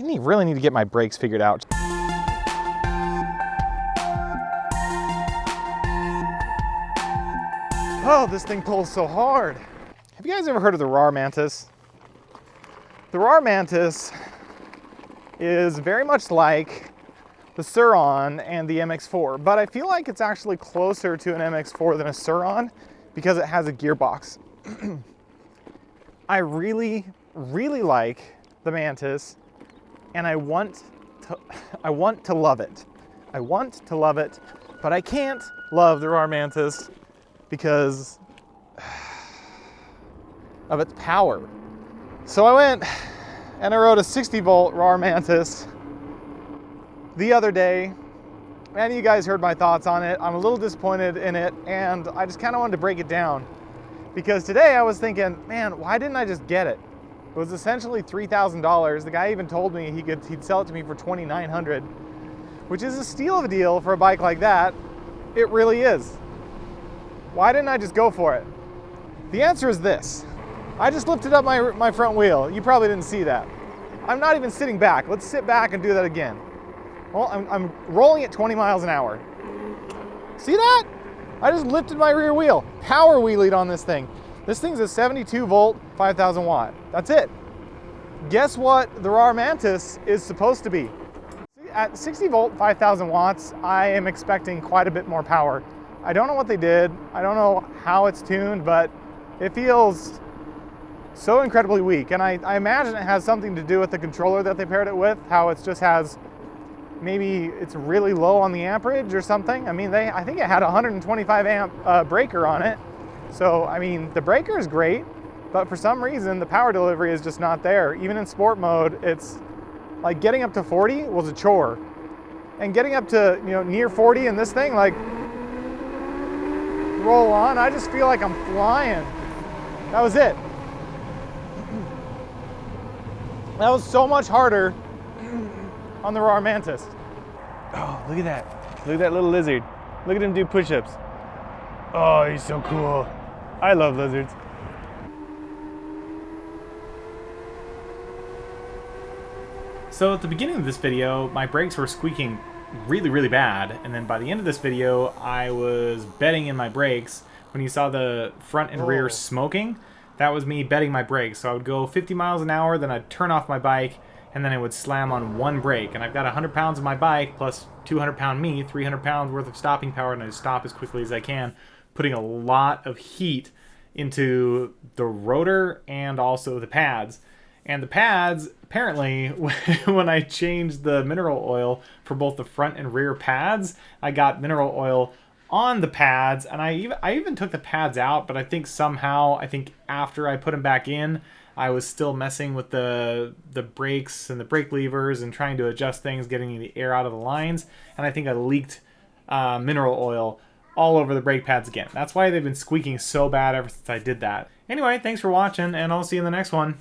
really need to get my brakes figured out. Oh, this thing pulls so hard. Have you guys ever heard of the Rawrr Mantis? The Rawrr Mantis is very much like the Sur-Ron and the MX-4, but I feel like it's actually closer to an MX-4 than a Sur-Ron because it has a gearbox. I really, really like the Mantis, and I want to love it. I want to love it, but I can't love the Rawrr Mantis because of its power. So I went and I rode a 60-volt Rawrr Mantis the other day, and you guys heard my thoughts on it. I'm a little disappointed in it, and I just kind of wanted to break it down because today I was thinking, man, why didn't I just get it? It was essentially $3,000. The guy even told me he'd sell it to me for $2,900, which is a steal of a deal for a bike like that. It really is. Why didn't I just go for it? The answer is this. I just lifted up my front wheel. You probably didn't see that. I'm not even sitting back. Let's sit back and do that again. Well, I'm rolling at 20 miles an hour. See that? I just lifted my rear wheel. Power wheelied on this thing. This thing's a 72 volt, 5,000 watt. That's it. Guess what the Rawrr Mantis is supposed to be? At 60 volt, 5,000 watts, I am expecting quite a bit more power. I don't know what they did. I don't know how it's tuned, but it feels so incredibly weak. And I imagine it has something to do with the controller that they paired it with, how it just has, maybe it's really low on the amperage or something. I mean, I think it had a 125 amp breaker on it. So, I mean, the breaker is great, but for some reason, the power delivery is just not there. Even in sport mode, it's like getting up to 40 was a chore. And getting up to, near 40 in this thing, like, roll on, I just feel like I'm flying. That was it. That was so much harder on the Rawrr Mantis. Oh, look at that. Look at that little lizard. Look at him do push-ups. Oh, he's so cool. I love lizards. So at the beginning of this video, my brakes were squeaking really, really bad. And then by the end of this video, I was bedding in my brakes. When you saw the front and rear smoking, that was me bedding my brakes. So I would go 50 miles an hour, then I'd turn off my bike, and then I would slam on one brake. And I've got 100 pounds of my bike, plus 200-pound me, 300 pounds worth of stopping power, and I stop as quickly as I can, putting a lot of heat into the rotor and also the pads. And the pads, apparently, when I changed the mineral oil for both the front and rear pads, I got mineral oil on the pads, and I even took the pads out, but I think somehow, after I put them back in, I was still messing with the brakes and the brake levers and trying to adjust things, getting the air out of the lines, and I think I leaked mineral oil all over the brake pads again. That's why they've been squeaking so bad ever since I did that. Anyway, thanks for watching, and I'll see you in the next one.